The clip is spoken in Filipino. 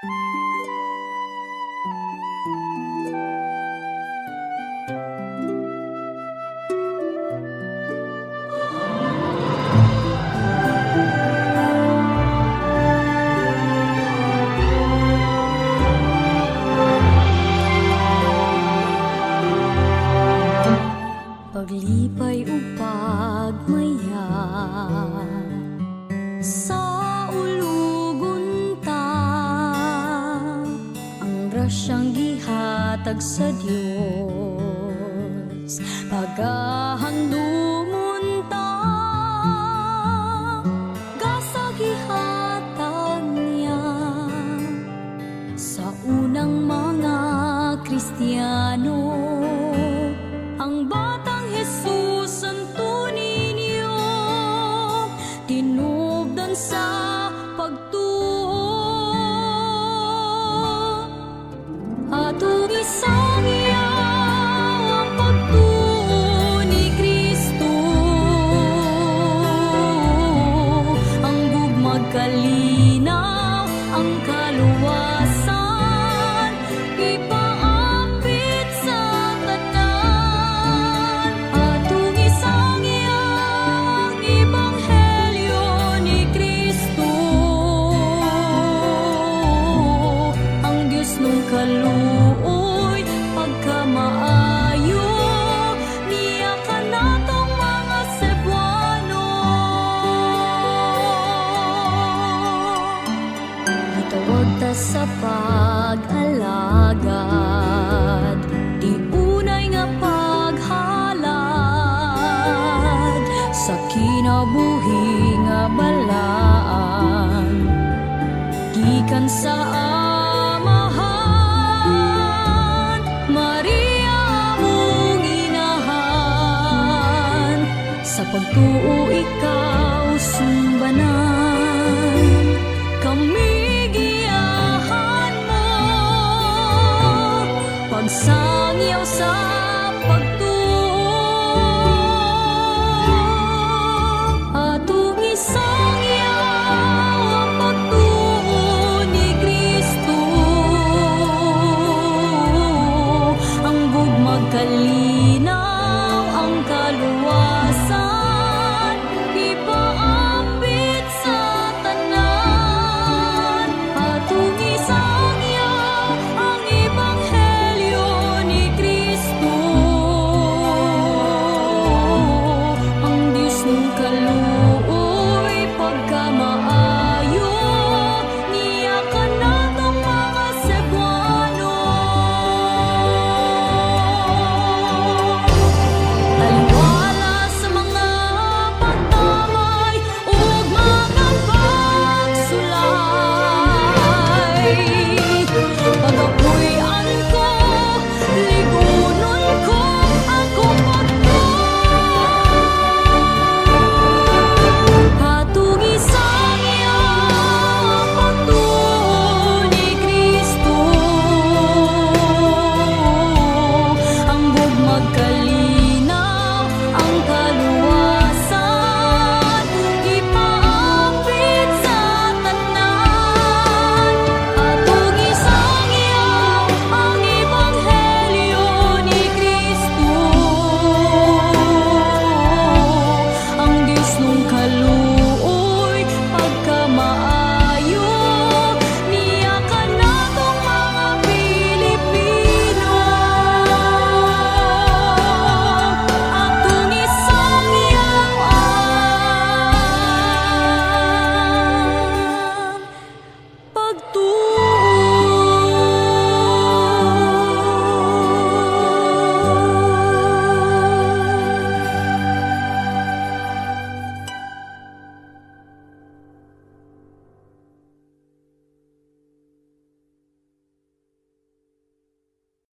Paglipay o pagmaya sa ulugon ta, ang grasyang gihatag sa Dios pagahandumon ta, gasa gihatag niya sa unang mga Kristiyano. Ang batang Jesus ang tuninyo, tinubdan sa pagtuo. Atong isang ang pagtuo ni Kristo, ang gugmag kalinaw, ang kaluwasan, ipaapit sa tanan. Atong isang ang ebanghelyo ni Kristo, ang Diyos nung kaluoy pagkamaayo, niya kanatong mga Cebuano. Itawag ta sa pag-alagad, di unay nga paghalad sa kinabuhi nga balaan, gikan sa amahan, Maria mong inahan, sa pagtuo ikaw sumbanan.